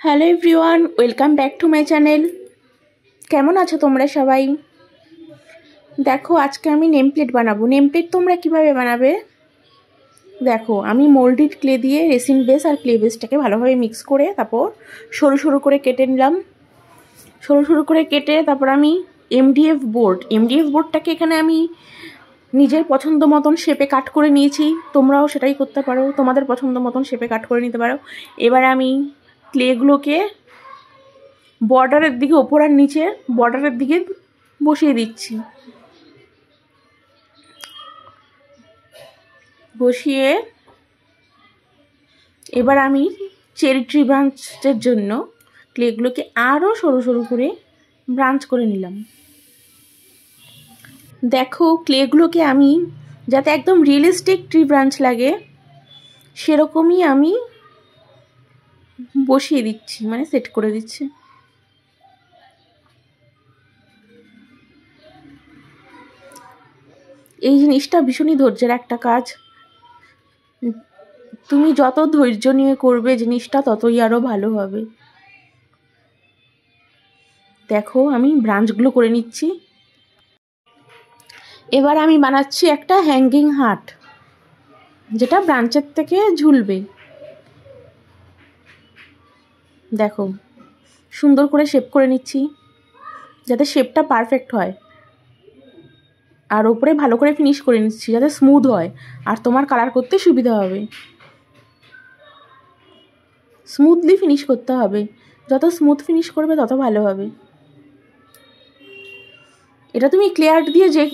Hello everyone, welcome back to my channel. কেমন আছো তোমরা সবাই? দেখো, আজকে আমি নেম প্লেট বানাবো। নেম প্লেট তোমরা কীভাবে বানাবে দেখো। আমি মোল্ডেড ক্লে দিয়ে রেসিন বেস আর ক্লে বেসটাকে ভালোভাবে মিক্স করে তারপর সরু সরু করে কেটে নিলাম। সরু সরু করে কেটে তারপর আমি এমডিএফ বোর্ডটাকে এখানে আমি নিজের পছন্দ মতন শেপে কাট করে নিয়েছি। তোমরাও সেটাই করতে পারো, তোমাদের পছন্দ মতন শেপে কাট করে নিতে পারো। এবার আমি ক্লেগুলোকে বর্ডারের দিকে, ওপর আর নিচে বর্ডারের দিকে বসিয়ে দিচ্ছি। বসিয়ে এবার আমি চেরি ট্রি ব্রাঞ্চের জন্য ক্লেগুলোকে আরও সরু সরু করে ব্রাঞ্চ করে নিলাম। দেখো, ক্লেগুলোকে আমি যাতে একদম রিয়েলিস্টিক ট্রি ব্রাঞ্চ লাগে সেরকমই আমি বসিয়ে দিচ্ছি, মানে সেট করে দিচ্ছি। এই জিনিসটা ভীষণই ধৈর্যের একটা কাজ। তুমি যত ধৈর্য নিয়ে করবে জিনিসটা ততই আরও ভালো হবে। দেখো, আমি ব্রাঞ্চগুলো করে নিচ্ছি। এবার আমি বানাচ্ছি একটা হ্যাঙ্গিং হার্ট, যেটা ব্রাঞ্চের থেকে ঝুলবে। দেখো, সুন্দর করে শেপ করে নিচ্ছি যাতে শেপটা পারফেক্ট হয়, আর ওপরে ভালো করে ফিনিশ করে নিচ্ছি যাতে স্মুথ হয় আর তোমার কালার করতে সুবিধা হবে। স্মুথলি ফিনিশ করতে হবে, যত স্মুথ ফিনিশ করবে তত ভালো হবে। এটা তুমি ক্লিয়ার দিয়ে যে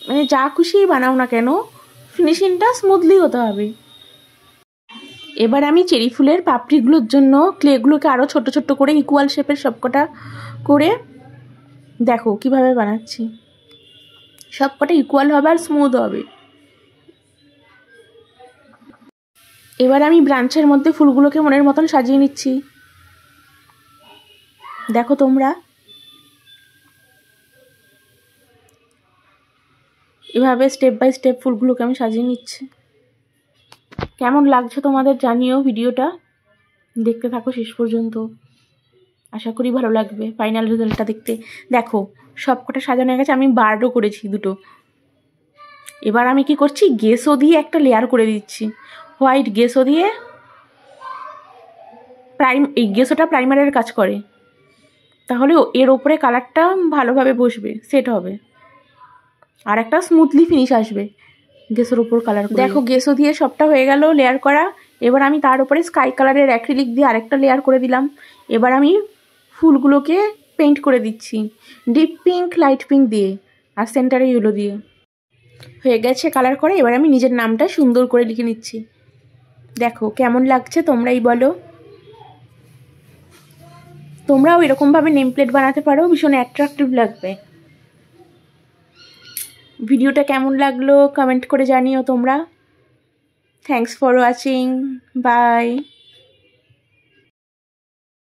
মানে যা খুশি বানাও না কেন, ফিনিশিংটা স্মুথলি হতে হবে। এবার আমি চেরি ফুলের পাপড়িগুলোর জন্য ক্লেগুলোকে আরও ছোট ছোট করে ইকুয়াল শেপের সবকটা করে, দেখো কিভাবে বানাচ্ছি। সবকটা ইকুয়াল হবে আর স্মুথ হবে। এবার আমি ব্রাঞ্চের মধ্যে ফুলগুলোকে মনের মতন সাজিয়ে নিচ্ছি। দেখো তোমরা, এভাবে স্টেপ বাই স্টেপ ফুলগুলোকে আমি সাজিয়ে নিচ্ছি। কেমন লাগছে তোমাদের জানিও। ভিডিওটা দেখতে থাকো শেষ পর্যন্ত, আশা করি ভালো লাগবে ফাইনাল রেজাল্টটা দেখতে। দেখো, সবকটা সাজানো হয়ে গেছে, আমি বার্ডও করেছি দুটো। এবার আমি কি করছি, গেসো দিয়ে একটা লেয়ার করে দিচ্ছি, হোয়াইট গেসো দিয়ে। এই গেসোটা প্রাইমারের কাজ করে, তাহলে এর ওপরে কালারটা ভালোভাবে বসবে, সেট হবে, আর একটা স্মুথলি ফিনিশ আসবে গেসোর ওপর কালার। দেখো, গেসো দিয়ে সবটা হয়ে গেল লেয়ার করা। এবার আমি তার উপরে স্কাই কালারের অ্যাক্রিলিক দিয়ে আরেকটা লেয়ার করে দিলাম। এবার আমি ফুলগুলোকে পেইন্ট করে দিচ্ছি ডিপ পিঙ্ক, লাইট পিঙ্ক দিয়ে, আর সেন্টারে ইয়েলো দিয়ে। হয়ে গেছে কালার করে। এবার আমি নিজের নামটা সুন্দর করে লিখে নিচ্ছি। দেখো কেমন লাগছে তোমরাই বলো। তোমরাও এরকমভাবে নেম প্লেট বানাতে পারো, ভীষণ অ্যাট্রাকটিভ লাগবে। ভিডিওটা কেমন লাগলো কমেন্ট করে জানিও তোমরা। Thanks for watching, by.